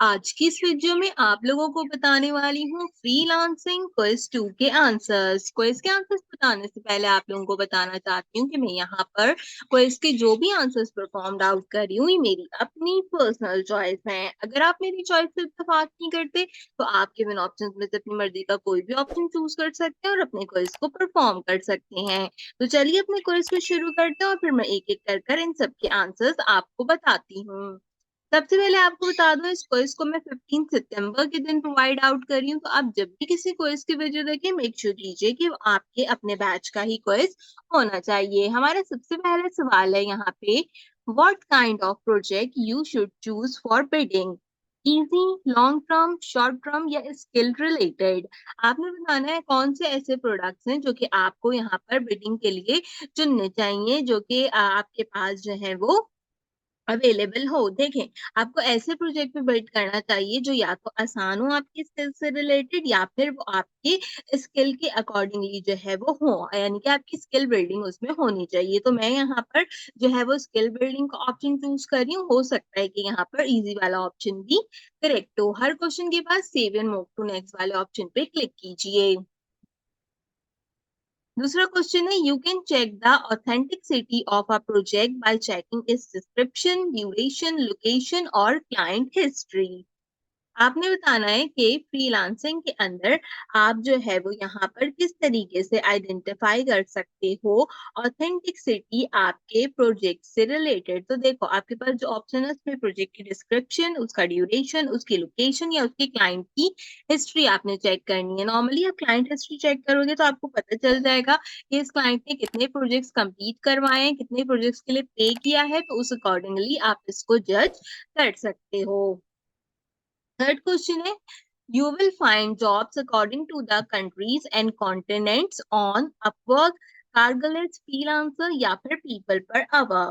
आज की इस वीडियो में आप लोगों को बताने वाली हूँ फ्रीलांसिंग क्विज 2 के आंसर्स। क्विज के आंसर्स बताने से पहले आप लोगों को बताना चाहती हूँ कि मैं यहाँ पर क्विज के जो भी आंसर्स परफॉर्म्ड आउट कर रही हूँ ये मेरी अपनी पर्सनल चॉइस है। अगर आप मेरी चॉइस से इत्तेफाक नहीं करते तो आप गिवन ऑप्शंस में से अपनी मर्जी का कोई भी ऑप्शन चूज कर सकते हैं और अपने क्विज को परफॉर्म कर सकते हैं। तो चलिए अपने क्विज को शुरू करते हैं और फिर मैं एक एक कर इन सबके आंसर्स आपको बताती हूँ। सबसे पहले आपको बता दूं इस क्विज को मैं 15 सितंबर के दिन प्रोवाइड आउट कर रही हूँ। तो आप जब भी किसी क्विज की वीडियो देखें मेक श्योर कीजिए कि वो आपके अपने बैच का ही क्विज होना चाहिए। हमारा सबसे पहला सवाल है यहाँ पे, what kind of project you should choose for bidding? Easy, long term, short term या स्किल रिलेटेड? आपने बताना है कौन से ऐसे प्रोडक्ट्स हैं जो कि आपको यहाँ पर बिडिंग के लिए चुनने चाहिए, जो कि आपके पास जो है वो अवेलेबल हो। देखें, आपको ऐसे प्रोजेक्ट पे बिल्ड करना चाहिए जो या तो आसान हो आपकी स्किल से रिलेटेड या फिर वो आपकी स्किल के अकॉर्डिंगली जो है वो हो, यानी कि आपकी स्किल बिल्डिंग उसमें होनी चाहिए। तो मैं यहाँ पर जो है वो स्किल बिल्डिंग का ऑप्शन चूज कर रही हूँ। हो सकता है कि यहाँ पर इजी वाला ऑप्शन भी करेक्ट हो। हर क्वेश्चन के बाद save and move to next वाले ऑप्शन पे क्लिक कीजिए। दूसरा क्वेश्चन है, you can check the authenticity of a project by checking its description, duration, location और क्लाइंट हिस्ट्री। आपने बताना है कि फ्रीलांसिंग के अंदर आप जो है वो यहाँ पर किस तरीके से आइडेंटिफाई कर सकते हो ऑथेंटिसिटी आपके प्रोजेक्ट से रिलेटेड। तो देखो, आपके पास जो ऑप्शन है उसमें प्रोजेक्ट की डिस्क्रिप्शन, उसका ड्यूरेशन, उसकी लोकेशन या उसके क्लाइंट की हिस्ट्री आपने चेक करनी है। नॉर्मली आप क्लाइंट हिस्ट्री चेक करोगे तो आपको पता चल जाएगा कि इस क्लाइंट ने कितने प्रोजेक्ट्स कंप्लीट करवाए हैं, कितने प्रोजेक्ट्स के लिए पे किया है, तो उस अकॉर्डिंगली आप इसको जज कर सकते हो। थर्ड क्वेश्चन है, you will find jobs according to the countries and continents on Upwork, Carglass, Freelancer या फिर People per hour।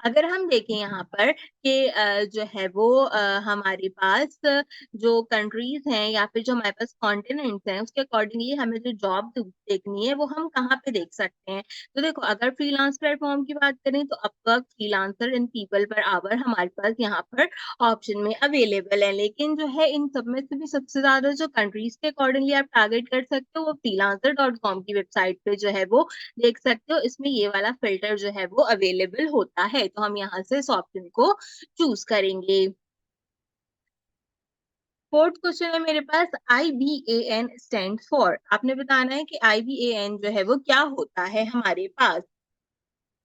अगर हम देखें यहाँ पर कि जो है वो हमारे पास जो कंट्रीज हैं या फिर जो हमारे पास कॉन्टिनेंट्स हैं उसके अकॉर्डिंगली हमें जो जॉब देखनी है वो हम कहाँ पे देख सकते हैं। तो देखो, अगर फ्रीलांस प्लेटफॉर्म की बात करें तो Upwork, freelancer and people per hour हमारे पास यहाँ पर ऑप्शन में अवेलेबल है। लेकिन जो है इन सब में से भी सबसे ज्यादा जो कंट्रीज के अकॉर्डिंगली आप टारगेट कर सकते हो वो freelancer.com की वेबसाइट पे जो है वो देख सकते हो। इसमें ये वाला फिल्टर जो है वो अवेलेबल होता है, तो हम यहाँ से इस ऑप्शन को चूज करेंगे। फोर्थ क्वेश्चन है मेरे पास, IBAN स्टैंड फॉर। आपने बताना है कि IBAN जो है वो क्या होता है हमारे पास।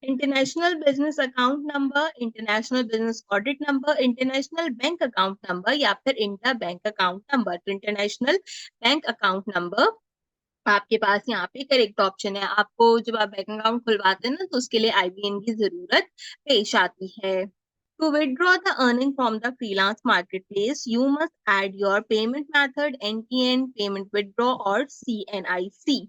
International business account number, international business audit number, international bank account number या फिर इंटर बैंक अकाउंट नंबर। तो इंटरनेशनल बैंक अकाउंट नंबर आपके पास यहाँ पे करेक्ट ऑप्शन है। आपको जब आप बैंक अकाउंट खुलवाते हैं ना तो उसके लिए IBAN की जरूरत पेश आती है। To withdraw the earning from the freelance marketplace, you must add your payment method, NTN, payment withdraw और CNIC।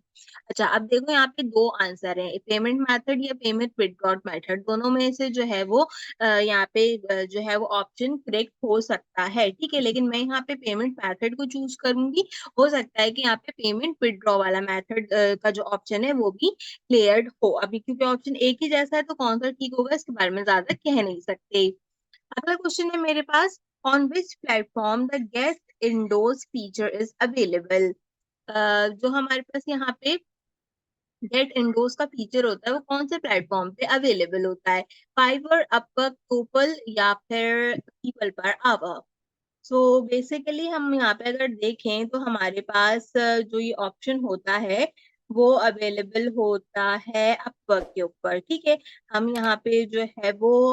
अच्छा, अब देखो यहाँ पे दो आंसर हैं, पेमेंट मेथड या पेमेंट विथड्रॉ मेथड। दोनों में से जो है वो यहाँ पे जो है वो ऑप्शन करेक्ट हो सकता है, ठीक है। लेकिन मैं यहाँ पे पेमेंट मेथड को चूज करूंगी। हो सकता है कि यहाँ पे पेमेंट विथड्रॉ वाला मेथड का जो ऑप्शन है वो भी क्लियर्ड हो। अभी क्योंकि ऑप्शन एक ही जैसा है तो कौन सा ठीक होगा इसके बारे में ज्यादा कह नहीं सकते। अगला क्वेश्चन है मेरे पास, on which platform the guest endorse feature is available. जो हमारे पास यहाँ पे गेट इंडोर्स का फीचर होता है वो कौन से प्लेटफॉर्म पे अवेलेबल होता है? फाइवर, अपवर्क, टोपल या फिर people per hour. So basically हम यहाँ पे अगर देखें तो हमारे पास जो ये ऑप्शन होता है वो अवेलेबल होता है अपवर्क के ऊपर, ठीक है। हम यहाँ पे जो है वो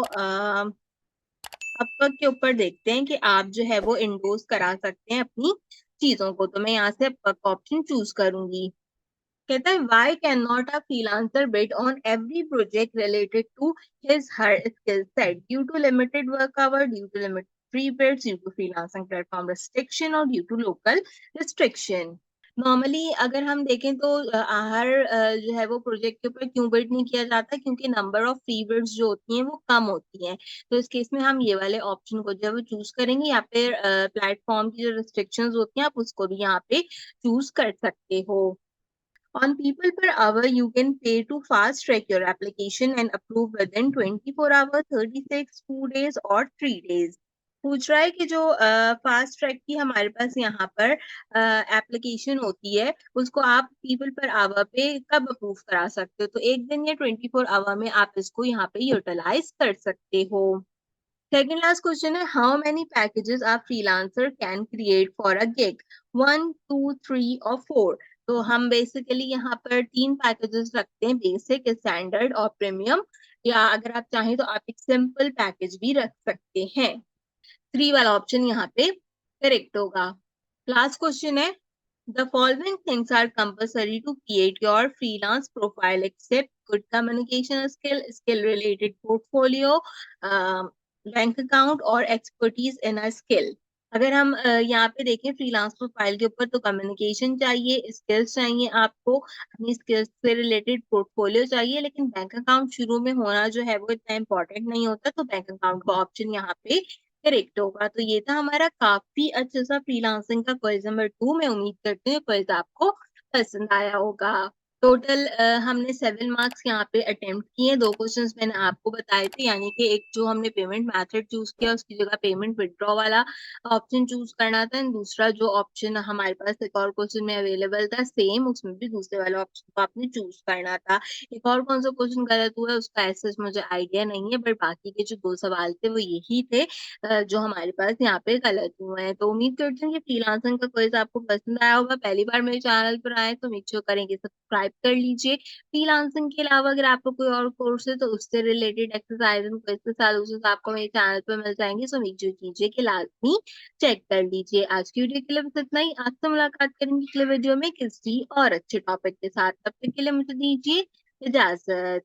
अपवर्क के ऊपर देखते हैं कि आप जो है वो इंडोर्स करा सकते हैं अपनी चीजों को। तो मैं यहाँ से अपवर्क ऑप्शन चूज करूंगी। कहता है, why can not a freelancer bid on every project related to his her skill set due to limited work hour, due to limited free bids, due to freelancing platform restriction और due to local restriction. Normally अगर हम देखें तो हर जो है वो project के ऊपर क्यों बिड नहीं किया जाता, क्योंकि नंबर ऑफ फ्री बिड्स जो होती हैं वो कम होती हैं। तो इस केस में हम ये वाले ऑप्शन को जो है वो चूज करेंगे। या फिर प्लेटफॉर्म की जो रिस्ट्रिक्शंस होती हैं आप उसको भी यहाँ पे चूज कर सकते हो। On people per hour, you can pay to fast track your application and approve within 24 hours, 36, 2 days और 3 days. पूछ रहा है कि जो फास्ट ट्रैक की हमारे पास यहाँ पर एप्लीकेशन होती है उसको आप पीपल पर आवर पे कब अप्रूव करा सकते हो, तो एक दिन या 24 आवर में आप इसको यहाँ पे यूटिलाइज कर सकते हो. Second last question है, how many packages a freelancer can create for a gig? 1, 2, 3 और 4. तो हम बेसिकली यहाँ पर 3 पैकेजेस रखते हैं, बेसिक, स्टैंडर्ड और प्रीमियम, या अगर आप चाहें तो आप एक सिंपल पैकेज भी रख सकते हैं. 3 वाला ऑप्शन यहाँ पे करेक्ट होगा. लास्ट क्वेश्चन है, the following things are compulsory to create your freelance profile except good communication skill, skill related portfolio, bank account और एक्सपर्टीज इन अ स्किल. अगर हम यहाँ पे देखें फ्रीलांस प्रोफाइल के ऊपर, तो कम्युनिकेशन चाहिए, स्किल्स चाहिए, आपको अपनी स्किल्स से रिलेटेड पोर्टफोलियो चाहिए, लेकिन बैंक अकाउंट शुरू में होना जो है वो इतना इम्पोर्टेंट नहीं होता, तो बैंक अकाउंट का ऑप्शन यहाँ पे करेक्ट होगा. तो ये था हमारा काफी अच्छा सा फ्रीलांसिंग का क्वेश्चन नंबर 2. मैं उम्मीद करती हूँ क्वेश्चन आपको पसंद आया होगा. टोटल हमने 7 मार्क्स यहाँ पे अटेम्प्ट किए. 2 क्वेश्चंस मैंने आपको बताए थे, यानी कि एक जो हमने पेमेंट मेथड चूज किया उसकी जगह पेमेंट विथड्रॉ वाला ऑप्शन चूज करना था, दूसरा जो ऑप्शन हमारे पास एक और क्वेश्चन में अवेलेबल था सेम, उसमें भी दूसरे वाले ऑप्शन को आपने चूज करना था. एक और कौन सा क्वेश्चन गलत हुआ है उसका ऐसा मुझे आइडिया नहीं है, बट बाकी के जो 2 सवाल थे वो यही थे जो हमारे पास यहाँ पे गलत हुए हैं. तो उम्मीद करती हूँ कि फ्रीलांसिंग का क्विज आपको पसंद आया होगा. पहली बार मेरे चैनल पर आए तो मेक श्योर करेंगे सब्सक्राइब कर लीजिए. फ्रीलांसिंग के अलावा अगर आपको कोई और कोर्स है तो उससे रिलेटेड एक्सरसाइज एंड क्विज के सॉल्यूशंस आपको मेरे चैनल पर मिल जाएंगे. सो मेक श्योर कीजिए कि लाजमी चेक कर लीजिए. आज की वीडियो के लिए बस इतना ही. आज से मुलाकात करेंगे अगले वीडियो में किसी और अच्छे टॉपिक के साथ. तब तक के लिए मुझे दीजिए इजाजत.